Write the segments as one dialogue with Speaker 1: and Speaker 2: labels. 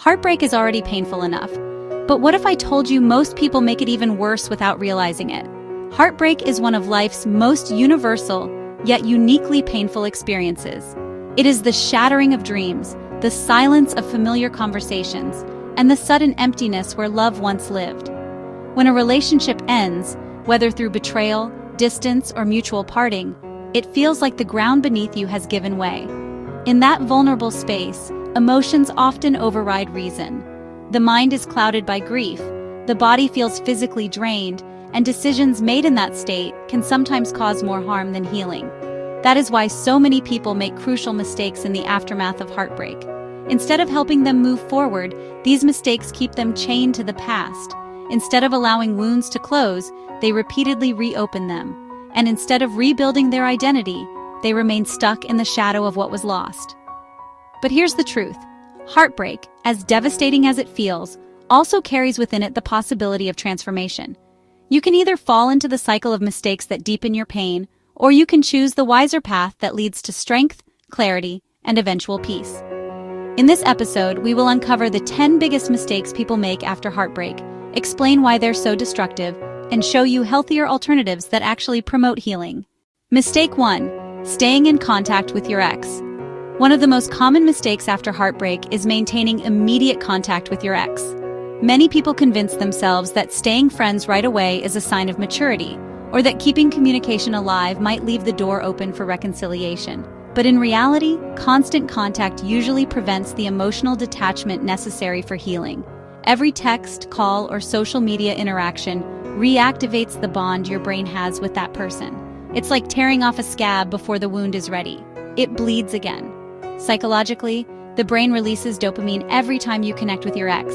Speaker 1: Heartbreak is already painful enough. But what if I told you most people make it even worse without realizing it? Heartbreak is one of life's most universal, yet uniquely painful experiences. It is the shattering of dreams, the silence of familiar conversations, and the sudden emptiness where love once lived. When a relationship ends, whether through betrayal, distance, or mutual parting, it feels like the ground beneath you has given way. In that vulnerable space, emotions often override reason. The mind is clouded by grief, the body feels physically drained, and decisions made in that state can sometimes cause more harm than healing. That is why so many people make crucial mistakes in the aftermath of heartbreak. Instead of helping them move forward, these mistakes keep them chained to the past. Instead of allowing wounds to close, they repeatedly reopen them. And instead of rebuilding their identity, they remain stuck in the shadow of what was lost. But here's the truth. Heartbreak, as devastating as it feels, also carries within it the possibility of transformation. You can either fall into the cycle of mistakes that deepen your pain, or you can choose the wiser path that leads to strength, clarity, and eventual peace. In this episode, we will uncover the 10 biggest mistakes people make after heartbreak, explain why they're so destructive, and show you healthier alternatives that actually promote healing. Mistake 1. Staying in contact with your ex. One of the most common mistakes after heartbreak is maintaining immediate contact with your ex. Many people convince themselves that staying friends right away is a sign of maturity, or that keeping communication alive might leave the door open for reconciliation. But in reality, constant contact usually prevents the emotional detachment necessary for healing. Every text, call, or social media interaction reactivates the bond your brain has with that person. It's like tearing off a scab before the wound is ready. It bleeds again. Psychologically, the brain releases dopamine every time you connect with your ex,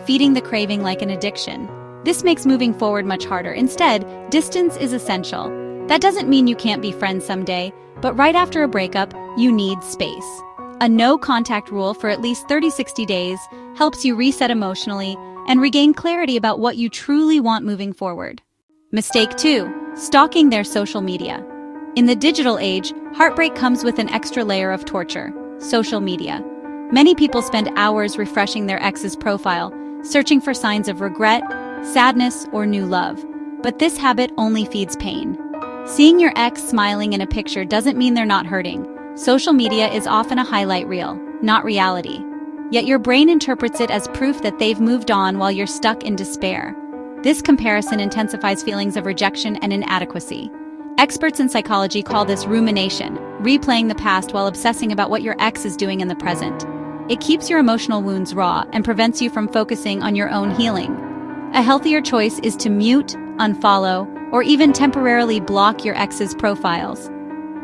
Speaker 1: feeding the craving like an addiction. This makes moving forward much harder. Instead, distance is essential. That doesn't mean you can't be friends someday, but right after a breakup, you need space. A no-contact rule for at least 30-60 days helps you reset emotionally and regain clarity about what you truly want moving forward. Mistake 2. Stalking their social media. In the digital age, heartbreak comes with an extra layer of torture: social media. Many people spend hours refreshing their ex's profile, searching for signs of regret, sadness, or new love. But this habit only feeds pain. Seeing your ex smiling in a picture doesn't mean they're not hurting. Social media is often a highlight reel, not reality. Yet your brain interprets it as proof that they've moved on while you're stuck in despair. This comparison intensifies feelings of rejection and inadequacy. Experts in psychology call this rumination, replaying the past while obsessing about what your ex is doing in the present. It keeps your emotional wounds raw and prevents you from focusing on your own healing. A healthier choice is to mute, unfollow, or even temporarily block your ex's profiles.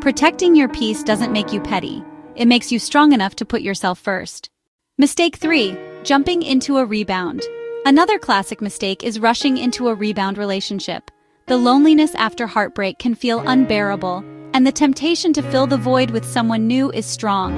Speaker 1: Protecting your peace doesn't make you petty. It makes you strong enough to put yourself first. Mistake 3. Jumping into a rebound. Another classic mistake is rushing into a rebound relationship. The loneliness after heartbreak can feel unbearable, and the temptation to fill the void with someone new is strong.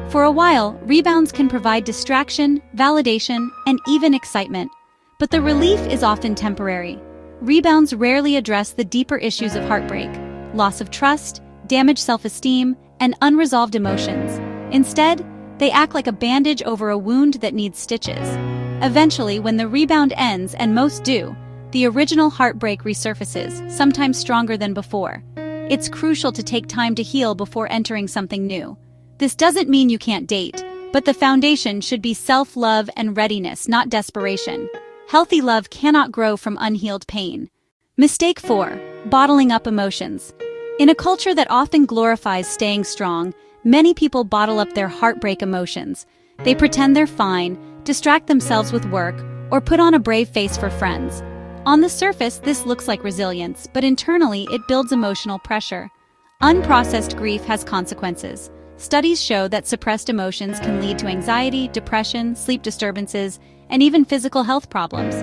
Speaker 1: For a while, rebounds can provide distraction, validation, and even excitement. But the relief is often temporary. Rebounds rarely address the deeper issues of heartbreak: loss of trust, damaged self-esteem, and unresolved emotions. Instead, they act like a bandage over a wound that needs stitches. Eventually, when the rebound ends, and most do, the original heartbreak resurfaces, sometimes stronger than before. It's crucial to take time to heal before entering something new. This doesn't mean you can't date, but the foundation should be self-love and readiness, not desperation. Healthy love cannot grow from unhealed pain. Mistake 4. Bottling up emotions. In a culture that often glorifies staying strong, many people bottle up their heartbreak emotions. They pretend they're fine, distract themselves with work, or put on a brave face for friends. On the surface, this looks like resilience, but internally it builds emotional pressure. Unprocessed grief has consequences. Studies show that suppressed emotions can lead to anxiety, depression, sleep disturbances, and even physical health problems.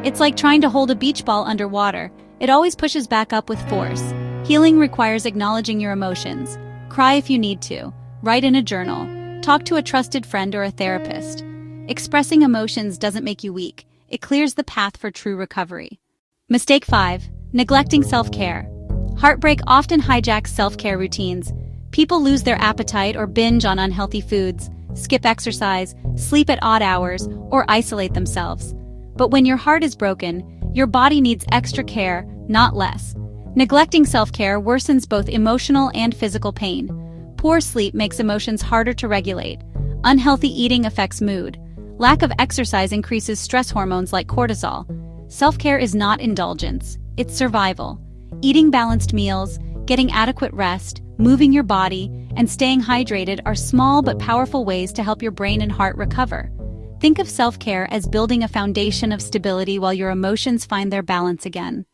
Speaker 1: It's like trying to hold a beach ball underwater. It always pushes back up with force. Healing requires acknowledging your emotions. Cry if you need to. Write in a journal. Talk to a trusted friend or a therapist. Expressing emotions doesn't make you weak. It clears the path for true recovery. Mistake 5. Neglecting self-care. Heartbreak often hijacks self-care routines. People lose their appetite or binge on unhealthy foods. skip exercise, sleep at odd hours, or isolate themselves. But when your heart is broken, your body needs extra care, not less. Neglecting self-care worsens both emotional and physical pain. Poor sleep makes emotions harder to regulate. Unhealthy eating affects mood. Lack of exercise increases stress hormones like cortisol. Self-care is not indulgence, it's survival. Eating balanced meals, getting adequate rest, moving your body, and staying hydrated are small but powerful ways to help your brain and heart recover. Think of self-care as building a foundation of stability while your emotions find their balance again.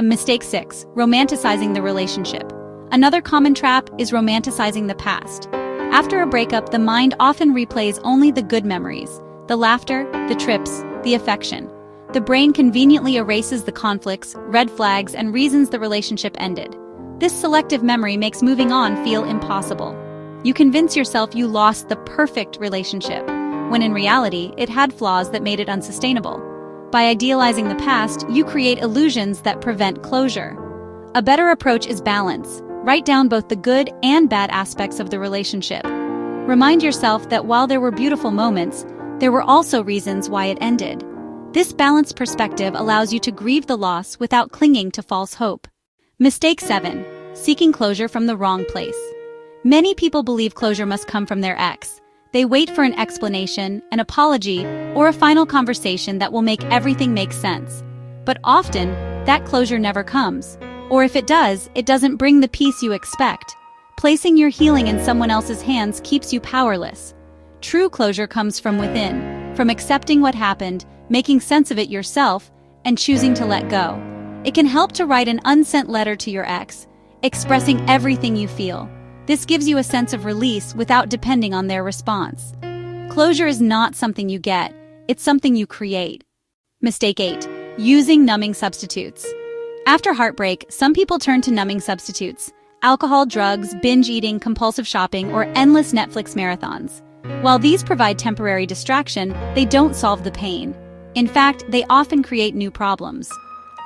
Speaker 1: Mistake 6. Romanticizing the relationship. Another common trap is romanticizing the past. After a breakup, the mind often replays only the good memories, the laughter, the trips, the affection. The brain conveniently erases the conflicts, red flags, and reasons the relationship ended. This selective memory makes moving on feel impossible. You convince yourself you lost the perfect relationship, when in reality, it had flaws that made it unsustainable. By idealizing the past, you create illusions that prevent closure. A better approach is balance. Write down both the good and bad aspects of the relationship. Remind yourself that while there were beautiful moments, there were also reasons why it ended. This balanced perspective allows you to grieve the loss without clinging to false hope. Mistake 7. Seeking closure from the wrong place. Many people believe closure must come from their ex. They wait for an explanation, an apology, or a final conversation that will make everything make sense. But often, that closure never comes. Or if it does, it doesn't bring the peace you expect. Placing your healing in someone else's hands keeps you powerless. True closure comes from within, from accepting what happened, making sense of it yourself, and choosing to let go. It can help to write an unsent letter to your ex, expressing everything you feel. This gives you a sense of release without depending on their response. Closure is not something you get, it's something you create. Mistake 8. Using numbing substitutes. After heartbreak, some people turn to numbing substitutes: alcohol, drugs, binge eating, compulsive shopping, or endless Netflix marathons. While these provide temporary distraction, they don't solve the pain. In fact, they often create new problems.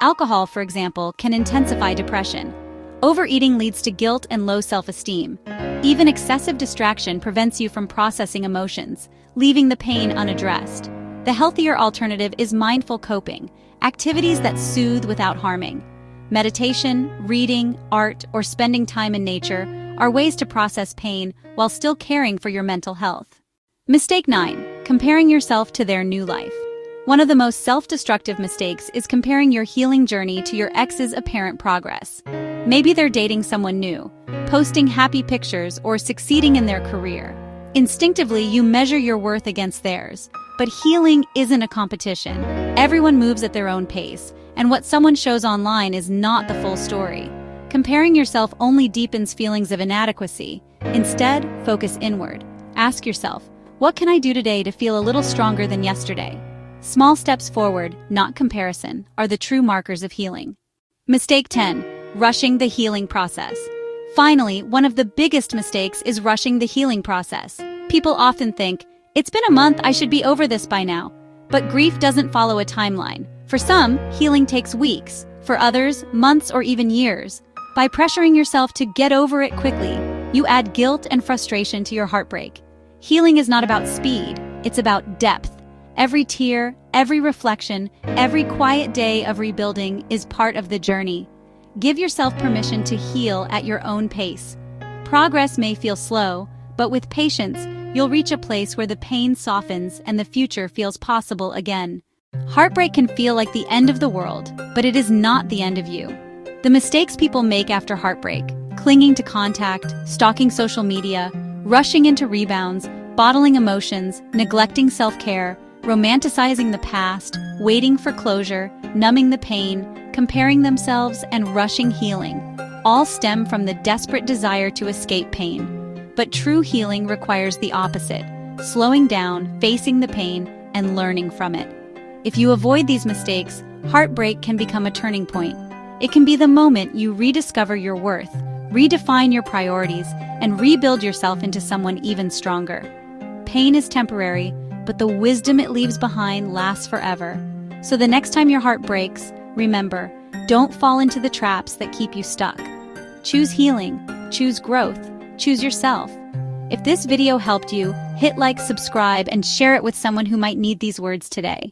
Speaker 1: Alcohol, for example, can intensify depression. Overeating leads to guilt and low self-esteem. Even excessive distraction prevents you from processing emotions, leaving the pain unaddressed. The healthier alternative is mindful coping, activities that soothe without harming. Meditation, reading, art, or spending time in nature are ways to process pain while still caring for your mental health. Mistake 9. Comparing yourself to their new life. One of the most self-destructive mistakes is comparing your healing journey to your ex's apparent progress. Maybe they're dating someone new, posting happy pictures, or succeeding in their career. Instinctively, you measure your worth against theirs. But healing isn't a competition. Everyone moves at their own pace, and what someone shows online is not the full story. Comparing yourself only deepens feelings of inadequacy. Instead, focus inward. Ask yourself, what can I do today to feel a little stronger than yesterday? Small steps forward, not comparison, are the true markers of healing. Mistake 10. Rushing the healing process. Finally, one of the biggest mistakes is rushing the healing process. People often think, it's been a month, I should be over this by now. But grief doesn't follow a timeline. For some, healing takes weeks. For others, months or even years. By pressuring yourself to get over it quickly, you add guilt and frustration to your heartbreak. Healing is not about speed, it's about depth. Every tear, every reflection, every quiet day of rebuilding is part of the journey. Give yourself permission to heal at your own pace. Progress may feel slow, but with patience, you'll reach a place where the pain softens and the future feels possible again. Heartbreak can feel like the end of the world, but it is not the end of you. The mistakes people make after heartbreak, clinging to contact, stalking social media, rushing into rebounds, bottling emotions, neglecting self-care, romanticizing the past, waiting for closure, numbing the pain, comparing themselves, and rushing healing, all stem from the desperate desire to escape pain. But true healing requires the opposite: slowing down, facing the pain, and learning from it. If you avoid these mistakes, heartbreak can become a turning point. It can be the moment you rediscover your worth, redefine your priorities, and rebuild yourself into someone even stronger. Pain is temporary, but the wisdom it leaves behind lasts forever. So the next time your heart breaks, remember, don't fall into the traps that keep you stuck. Choose healing, choose growth, choose yourself. If this video helped you, hit like, subscribe, and share it with someone who might need these words today.